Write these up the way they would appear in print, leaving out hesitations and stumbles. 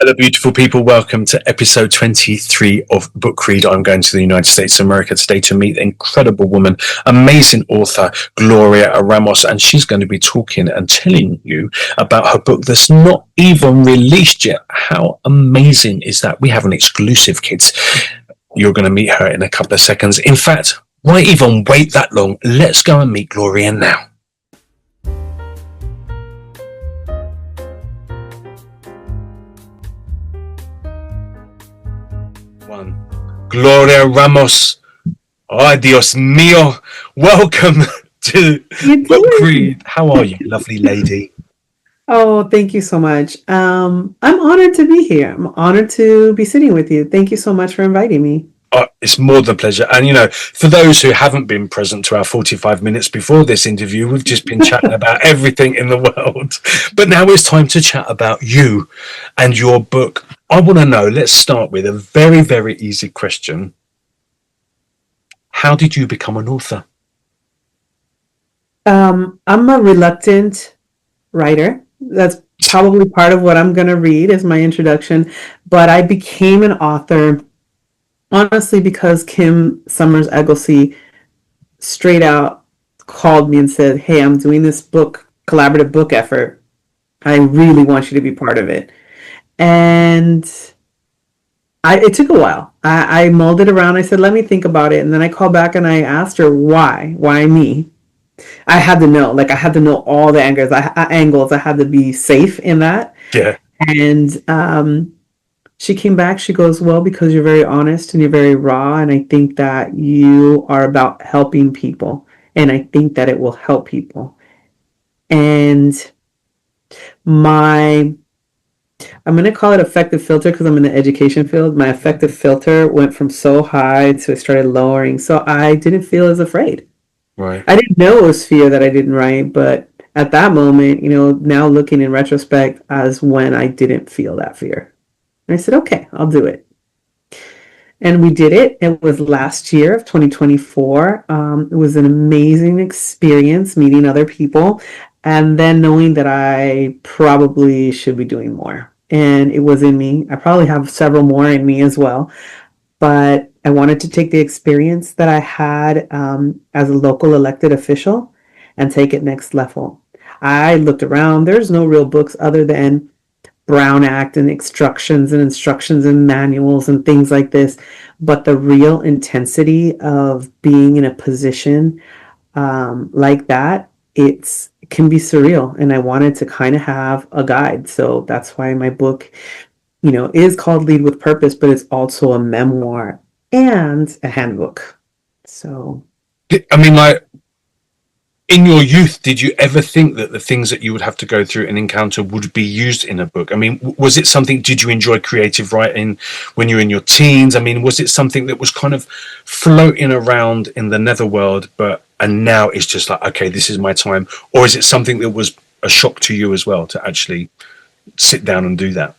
Hello, beautiful people. Welcome to episode 23 of Book Read. I'm going to the United States of America today to meet an incredible woman, amazing author, Gloria A Ramos, and she's going to be talking and telling you about her book that's not even released yet. How amazing is that? We have an exclusive, kids. You're going to meet her in a couple of seconds. In fact, why even wait that long? Let's go and meet Gloria now. Gloria Ramos. Ay, Dios mío. Welcome to Book Read. How are you, lovely lady? Oh, thank you so much. I'm honored to be here. I'm honored to be sitting with you. Thank you so much for inviting me. It's more than a pleasure. And, you know, for those who haven't been present to our 45 minutes before this interview, we've just been chatting about everything in the world. But now it's time to chat about you and your book. I want to know, let's start with a very, very easy question. How did you become an author? I'm a reluctant writer. That's probably part of what I'm going to read as my introduction. But I became an author honestly because Kim Summers Egglesey straight out called me and said, hey, I'm doing this collaborative book effort. I really want you to be part of it. And it took a while. I mulled it around. I said, let me think about it. And then I called back and I asked her, why? Why me? I had to know. I had to know all the angles. I had to be safe in that. Yeah. And she came back. She goes, well, because you're very honest and you're very raw. And I think that you are about helping people. And I think that it will help people. And I'm going to call it effective filter because I'm in the education field. My effective filter went from so high to it started lowering. So I didn't feel as afraid. Right. I didn't know it was fear that I didn't write, but at that moment, now looking in retrospect as when I didn't feel that fear. And I said, okay, I'll do it. And we did it. It was last year of 2024. It was an amazing experience meeting other people and then knowing that I probably should be doing more. And it was in me. I probably have several more in me as well. But I wanted to take the experience that I had as a local elected official and take it next level. I looked around. There's no real books other than Brown Act and instructions and manuals and things like this. But the real intensity of being in a position like that, it can be surreal. And I wanted to kind of have a guide. So that's why my book, is called Lead with Purpose, but it's also a memoir and a handbook. So, I mean, in your youth, did you ever think that the things that you would have to go through and encounter would be used in a book? I mean, was it something, did you enjoy creative writing when you were in your teens? I mean, was it something that was kind of floating around in the netherworld, and now it's just like, okay, this is my time? Or is it something that was a shock to you as well to actually sit down and do that?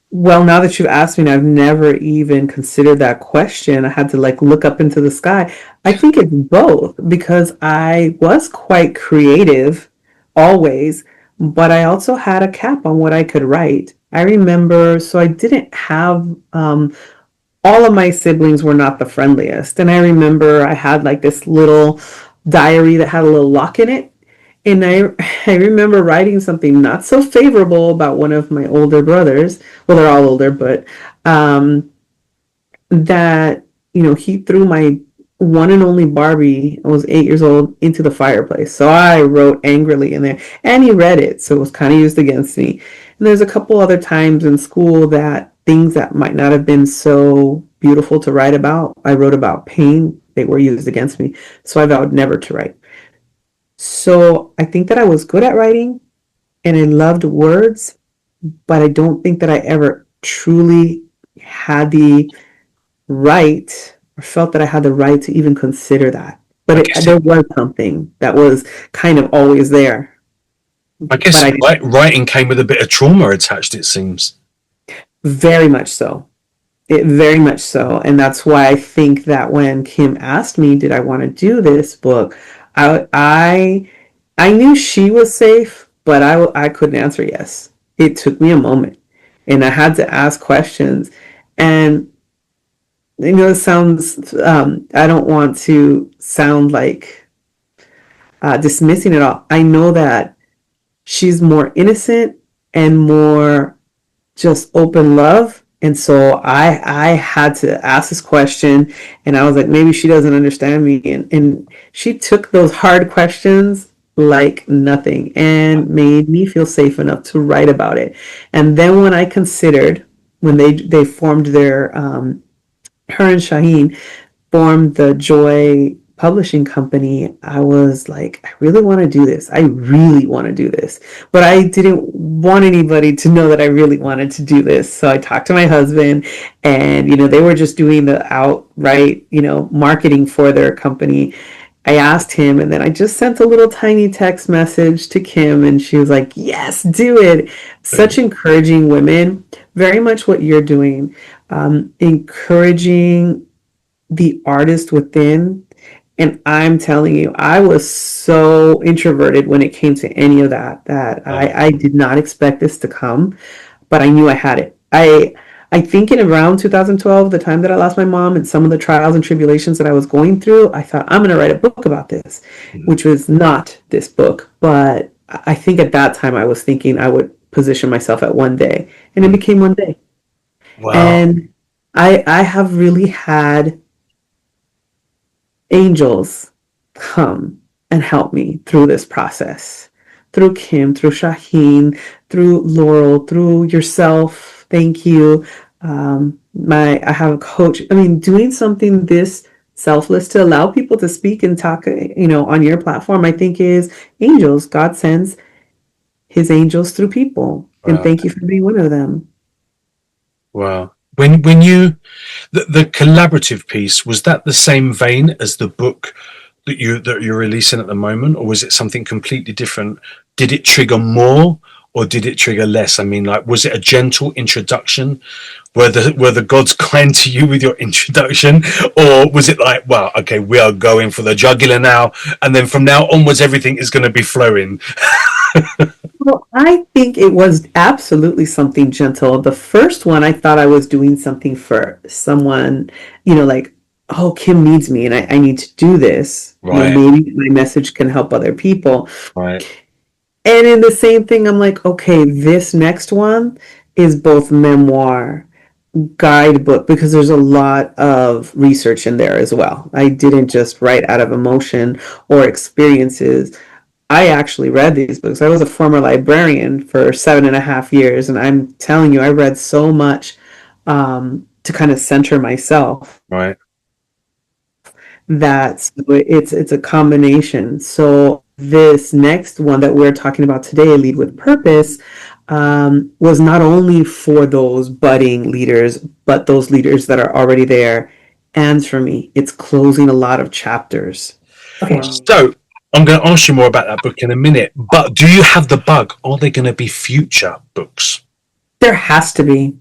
Well, now that you've asked me, I've never even considered that question. I had to look up into the sky. I think it's both because I was quite creative always, but I also had a cap on what I could write. I remember, so I didn't have, all of my siblings were not the friendliest. And I remember I had this little diary that had a little lock in it. And I remember writing something not so favorable about one of my older brothers. Well, they're all older, but that, he threw my one and only Barbie, I was 8 years old, into the fireplace. So I wrote angrily in there and he read it. So it was kind of used against me. And there's a couple other times in school that things that might not have been so beautiful to write about, I wrote about pain. They were used against me. So I vowed never to write. So I think that I was good at writing and I loved words, but I don't think that I ever truly had the right or felt that I had the right to even consider that. But there was something that was kind of always there. I guess writing came with a bit of trauma attached, it seems. Very much so. Very much so. And that's why I think that when Kim asked me, did I want to do this book, I knew she was safe, but I couldn't answer yes. It took me a moment. and I had to ask questions. And it sounds, I don't want to sound like dismissing it all. I know that she's more innocent and more just open love. And so I had to ask this question, and I was like, maybe she doesn't understand me. And she took those hard questions like nothing and made me feel safe enough to write about it. And then when I considered, when they formed their, her and Shaheen formed the Joy Publishing Company, I was like, I really want to do this. I really want to do this. But I didn't want anybody to know that I really wanted to do this. So I talked to my husband, and, they were just doing the outright, marketing for their company. I asked him, and then I just sent a little tiny text message to Kim, and she was like, yes, do it. Such encouraging women, very much what you're doing, encouraging the artist within. And I'm telling you, I was so introverted when it came to any of that, I did not expect this to come, but I knew I had it. I think in around 2012, the time that I lost my mom and some of the trials and tribulations that I was going through, I thought, I'm going to write a book about this, which was not this book. But I think at that time I was thinking I would position myself at one day, and it became one day. Wow. And I have really had angels come and help me through this process, through Kim, through Shaheen, through Laurel, through yourself. Thank you. I have a coach. I mean, doing something this selfless to allow people to speak and talk, on your platform, I think is angels. God sends his angels through people. Wow. And thank you for being one of them. Wow. When you, the collaborative piece, was that the same vein as the book that you're releasing at the moment, or was it something completely different? Did it trigger more, or did it trigger less? I mean, like, was it a gentle introduction? Were the gods kind to you with your introduction, or was it like, well, okay, we are going for the jugular now, and then from now onwards everything is going to be flowing? Well, I think it was absolutely something gentle. The first one, I thought I was doing something for someone, like, oh, Kim needs me and I need to do this. Right. Maybe my message can help other people. Right. And in the same thing, I'm like, okay, this next one is both memoir, guidebook, because there's a lot of research in there as well. I didn't just write out of emotion or experiences. I actually read these books. I was a former librarian for 7.5 years, and I'm telling you, I read so much to kind of center myself. Right. It's a combination. So this next one that we're talking about today, Lead with Purpose, was not only for those budding leaders, but those leaders that are already there. And for me, it's closing a lot of chapters. Okay. So I'm going to ask you more about that book in a minute, but do you have the bug? Are there going to be future books? There has to be.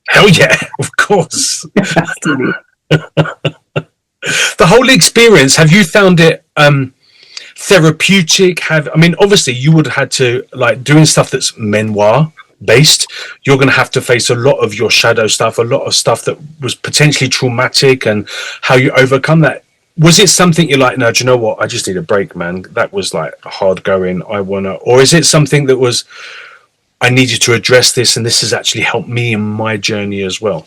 Hell yeah, of course. There has to be. The whole experience, have you found it therapeutic? Obviously you would have had to, like, doing stuff that's memoir based, you're going to have to face a lot of your shadow stuff, a lot of stuff that was potentially traumatic, and how you overcome that. Was it something you're like, no, do you know what? I just need a break, man. That was like hard going. Or is it something that was, I need you to address this, and this has actually helped me in my journey as well?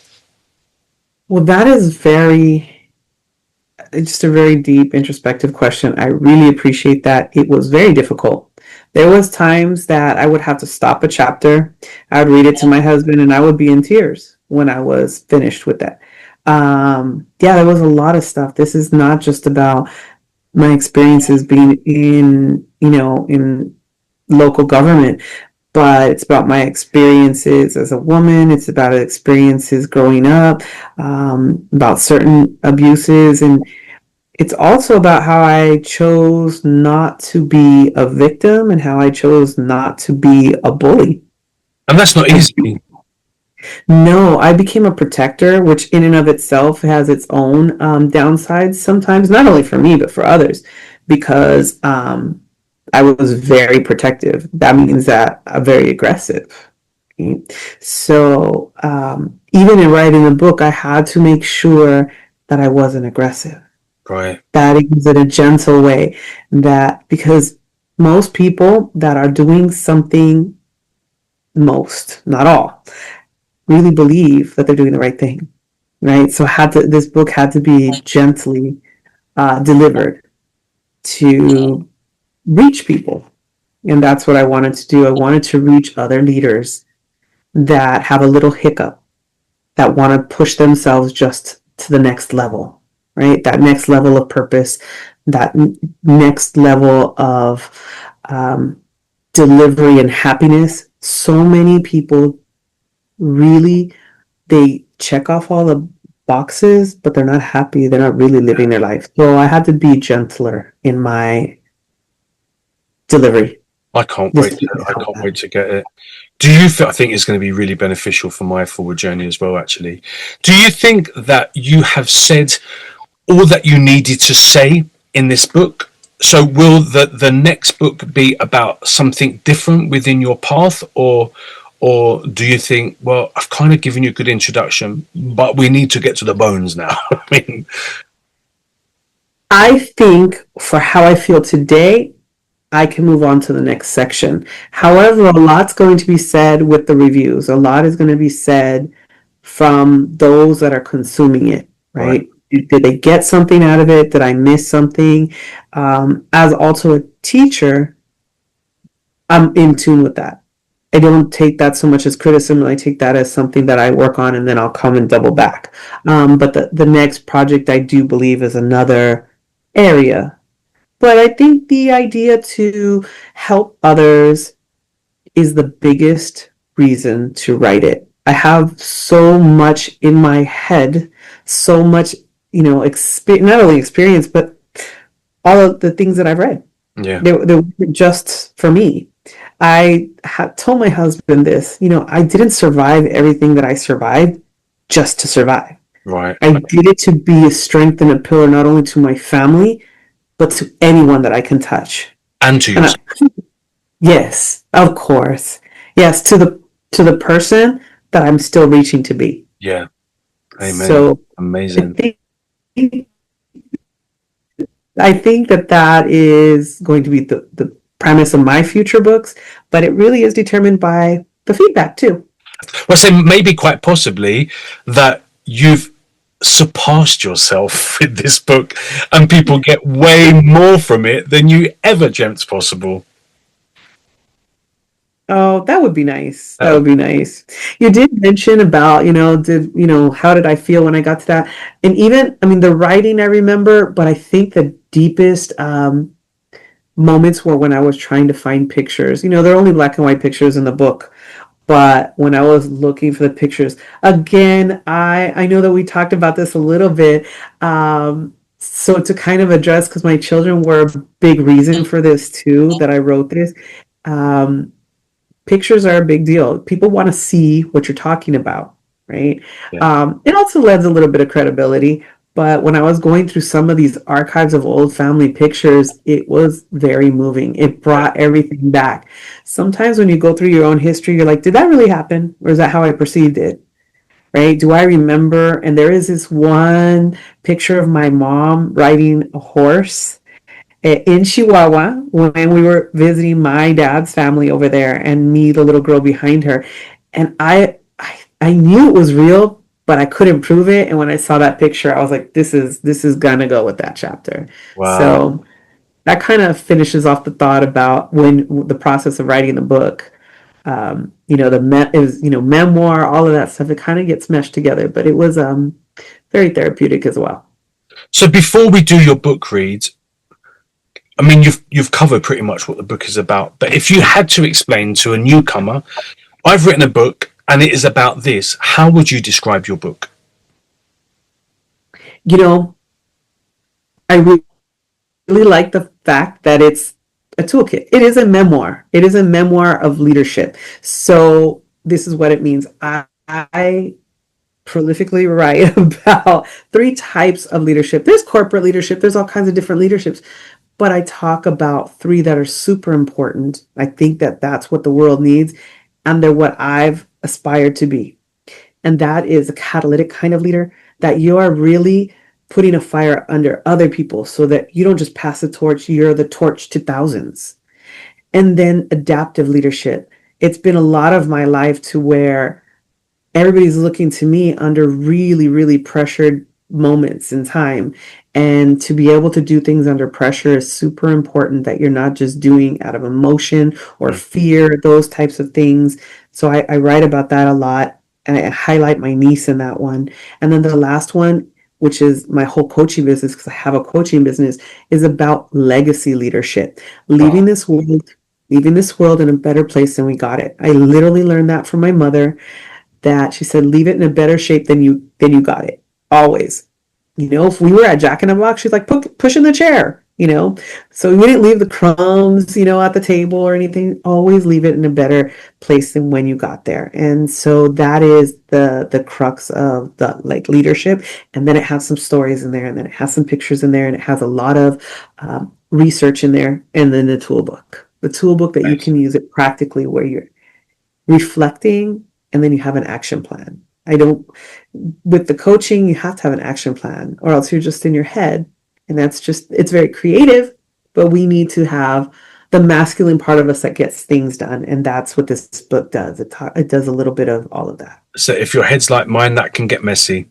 Well, that is just a very deep introspective question. I really appreciate that. It was very difficult. There was times that I would have to stop a chapter. I would read it to my husband, and I would be in tears when I was finished with that. There was a lot of stuff. This is not just about my experiences being in local government, but it's about my experiences as a woman. It's about experiences growing up, about certain abuses, and it's also about how I chose not to be a victim and how I chose not to be a bully. And that's not easy. No, I became a protector, which in and of itself has its own downsides sometimes, not only for me, but for others, because I was very protective. That means that I'm very aggressive. So even in writing the book, I had to make sure that I wasn't aggressive, Right. that it was in a gentle way, that because most people that are doing something, most, not all, really believe that they're doing the right thing, right? So this book had to be gently delivered to reach people. And that's what I wanted to do. I wanted to reach other leaders that have a little hiccup, that want to push themselves just to the next level, right? That next level of purpose, that next level of delivery and happiness. So many people really, they check off all the boxes, but they're not happy. They're not really living their life. So I had to be gentler in my delivery. I can't wait. I can't wait to get it. Do you feel? I think it's going to be really beneficial for my forward journey as well. Actually, do you think that you have said all that you needed to say in this book? So, will the next book be about something different within your path, or do you think, well, I've kind of given you a good introduction, but we need to get to the bones now? I mean, I think for how I feel today, I can move on to the next section. However, a lot's going to be said with the reviews. A lot is going to be said from those that are consuming it, right? Did they get something out of it? Did I miss something? As also a teacher, I'm in tune with that. I don't take that so much as criticism. I take that as something that I work on, and then I'll come and double back. But the next project, I do believe, is another area. But I think the idea to help others is the biggest reason to write it. I have so much in my head, so much, not only experience, but all of the things that I've read. yeah, They weren't just for me. I had told my husband this, I didn't survive everything that I survived just to survive. right. I did it to be a strength and a pillar, not only to my family, but to anyone that I can touch. And to And yourself. yes, of course. Yes, to the person that I'm still reaching to be. Yeah. Amen. So Amazing. I think that is going to be the premise of my future books, but it really is determined by the feedback too. Well, say maybe quite possibly that you've surpassed yourself with this book and people get way more from it than you ever dreamt possible. Oh, that would be nice. That would be nice. You did mention about, how did I feel when I got to that? And even, I mean, the writing I remember, but I think the deepest moments were when I was trying to find pictures. There are only black and white pictures in the book, but when I was looking for the pictures, again, I know that we talked about this a little bit. So to kind of address, because my children were a big reason for this too, that I wrote this. Pictures are a big deal. People want to see what you're talking about, right? Yeah. It also lends a little bit of credibility. But when I was going through some of these archives of old family pictures, it was very moving. It brought everything back. Sometimes when you go through your own history, you're like, did that really happen? Or is that how I perceived it? Right? Do I remember? And there is this one picture of my mom riding a horse in Chihuahua when we were visiting my dad's family over there, and me, the little girl behind her. And I knew it was real, but I couldn't prove it. And when I saw that picture, I was like, this is gonna go with that chapter. Wow. So that kind of finishes off the thought about when the process of writing the book. Memoir, all of that stuff. It kind of gets meshed together, but it was very therapeutic as well. So before we do your book read, I mean, you've covered pretty much what the book is about. But if you had to explain to a newcomer, I've written a book and it is about this, how would you describe your book? I really like the fact that it's a toolkit. It is a memoir. It is a memoir of leadership. So this is what it means. I prolifically write about 3 types of leadership. There's corporate leadership. There's all kinds of different leaderships. But I talk about 3 that are super important. I think that that's what the world needs. And they're what I've aspire to be. And that is a catalytic kind of leader, that you are really putting a fire under other people so that you don't just pass the torch, you're the torch to thousands. And then adaptive leadership. It's been a lot of my life to where everybody's looking to me under really, really pressured moments in time. And to be able to do things under pressure is super important, that you're not just doing out of emotion or fear, those types of things. So I write about that a lot, and I highlight my niece in that one. And then the last one, which is my whole coaching business, because I have a coaching business, is about legacy leadership, leaving this world in a better place than we got it. I literally learned that from my mother, that she said, leave it in a better shape than you got it. Always. You know, if we were at Jack in the Box, she's like, push in the chair, you know. So we didn't leave the crumbs, you know, at the table or anything. Always leave it in a better place than when you got there. And so that is the crux of the like leadership. And then it has some stories in there, and then it has some pictures in there, and it has a lot of research in there, and then the toolbook that you can use it practically, where you're reflecting and then you have an action plan. With the coaching, you have to have an action plan, or else you're just in your head. And it's very creative, but we need to have the masculine part of us that gets things done. And that's what this book does. It does a little bit of all of that. So if your head's like mine, that can get messy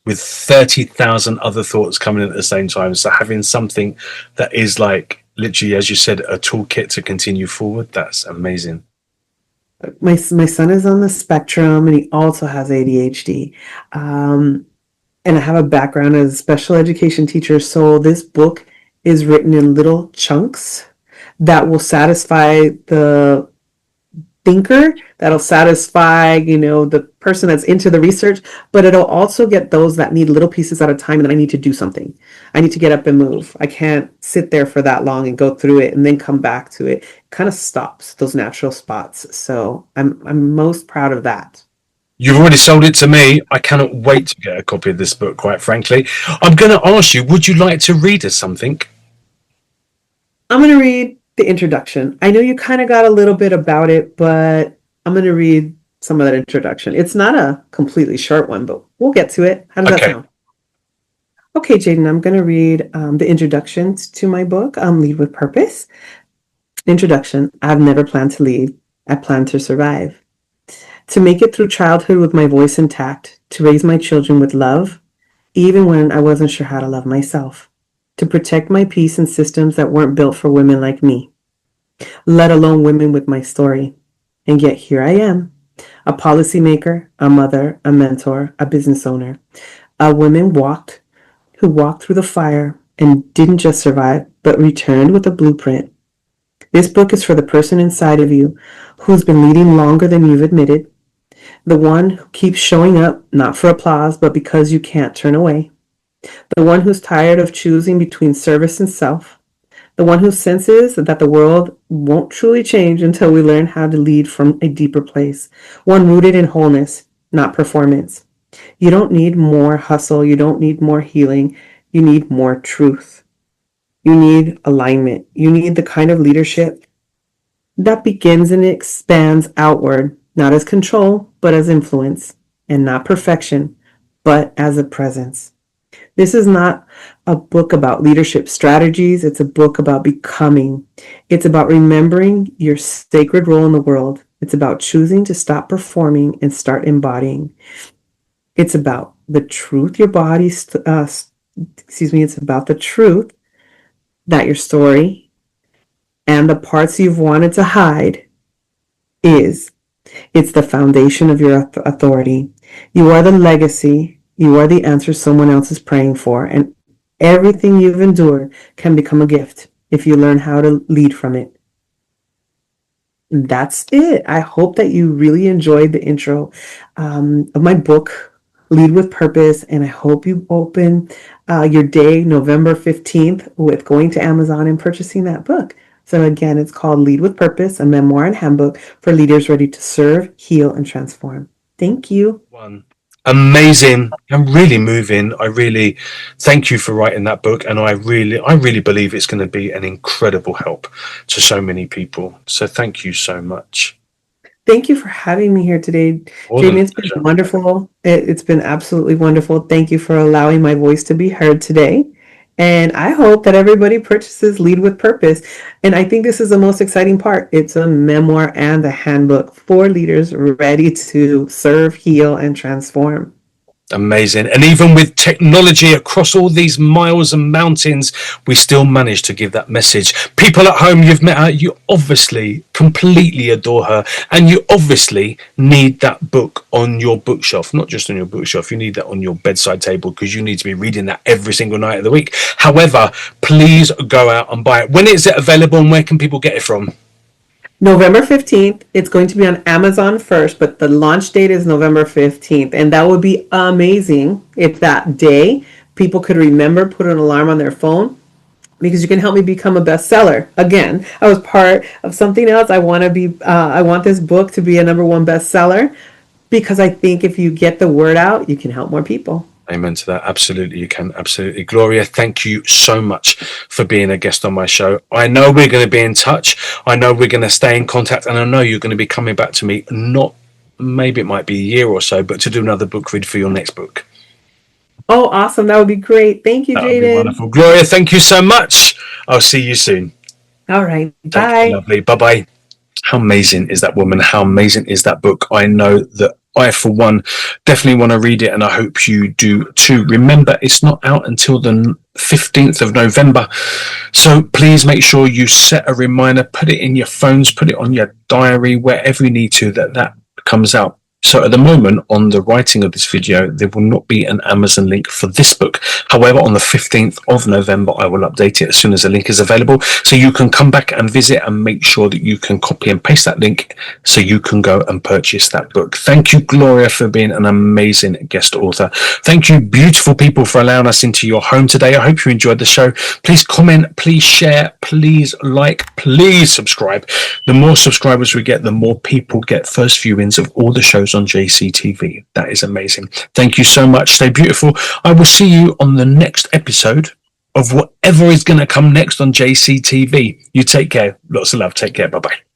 with 30,000 other thoughts coming in at the same time. So having something that is like literally, as you said, a toolkit to continue forward, that's amazing. My son is on the spectrum, and he also has ADHD. And I have a background as a special education teacher. So this book is written in little chunks that will satisfy the thinker, that'll satisfy, you know, the person that's into the research, but it'll also get those that need little pieces at a time, and then I need to do something. I need to get up and move. I can't sit there for that long and go through it and then come back to it. It kind of stops those natural spots. So I'm most proud of that. You've already sold it to me. I cannot wait to get a copy of this book, quite frankly. I'm going to ask you, would you like to read us something? I'm going to read the introduction. I know you kind of got a little bit about it, but I'm going to read some of that introduction. It's not a completely short one, but we'll get to it. How does that sound? Okay, Jaden, I'm going to read the introductions to my book, Lead with Purpose. Introduction. I've never planned to lead. I plan to survive. To make it through childhood with my voice intact. To raise my children with love, even when I wasn't sure how to love myself. To protect my peace in systems that weren't built for women like me, let alone women with my story. And yet here I am, a policymaker, a mother, a mentor, a business owner, a woman who walked through the fire and didn't just survive, but returned with a blueprint. This book is for the person inside of you who's been leading longer than you've admitted, the one who keeps showing up, not for applause, but because you can't turn away. The one who's tired of choosing between service and self. The one who senses that the world won't truly change until we learn how to lead from a deeper place. One rooted in wholeness, not performance. You don't need more hustle. You don't need more healing. You need more truth. You need alignment. You need the kind of leadership that begins and expands outward, not as control, but as influence, and not perfection, but as a presence. This is not a book about leadership strategies. It's a book about becoming. It's about remembering your sacred role in the world. It's about choosing to stop performing and start embodying. It's about the truth your body, it's about the truth that your story and the parts you've wanted to hide is. It's the foundation of your authority. You are the legacy. You are the answer someone else is praying for, and everything you've endured can become a gift if you learn how to lead from it. That's it. I hope that you really enjoyed the intro of my book, Lead with Purpose, and I hope you open your day November 15th with going to Amazon and purchasing that book. So again, it's called Lead with Purpose, a memoir and handbook for leaders ready to serve, heal, and transform. Thank you. Amazing and really moving. I really thank you for writing that book, and I really believe it's going to be an incredible help to so many people. So thank you so much. Thank you for having me here today, More than Jaden. a It's been pleasure. wonderful. It's been absolutely wonderful. Thank you for allowing my voice to be heard today. And I hope that everybody purchases Lead with Purpose. And I think this is the most exciting part. It's a memoir and a handbook for leaders ready to serve, heal, and transform. Amazing. And even with technology across all these miles and mountains, we still manage to give that message. People at home, you've met her, you obviously completely adore her, and you obviously need that book on your bookshelf. Not just on your bookshelf, you need that on your bedside table, because you need to be reading that every single night of the week. However, please go out and buy it. When is it available, and where can people get it from? November 15th. It's going to be on Amazon first, but the launch date is November 15th. And that would be amazing if that day people could remember, put an alarm on their phone, because you can help me become a bestseller. Again, I was part of something else. I want this book to be a #1 bestseller, because I think if you get the word out, you can help more people. Amen to that. Absolutely, you can. Absolutely. Gloria, thank you so much for being a guest on my show. I know we're going to be in touch. I know we're going to stay in contact. And I know you're going to be coming back to me, not maybe it might be a year or so, but to do another book read for your next book. Oh, awesome. That would be great. Thank you, That would be Jaden. wonderful. Gloria, thank you so much. I'll see you soon. All right. Take care, Bye. lovely. Bye-bye. How amazing is that woman? How amazing is that book? I know that I, for one, definitely want to read it, and I hope you do too. Remember, it's not out until the 15th of November. So please make sure you set a reminder, put it in your phones, put it on your diary, wherever you need to, that comes out. So at the moment, on the writing of this video, there will not be an Amazon link for this book. However, on the 15th of November, I will update it as soon as the link is available. So you can come back and visit and make sure that you can copy and paste that link so you can go and purchase that book. Thank you, Gloria, for being an amazing guest author. Thank you, beautiful people, for allowing us into your home today. I hope you enjoyed the show. Please comment, please share, please like, please subscribe. The more subscribers we get, the more people get first viewings of all the shows on JCTV. That is amazing. Thank you so much. Stay beautiful. I will see you on the next episode of whatever is going to come next on JCTV. You take care. Lots of love. Take care. Bye-bye.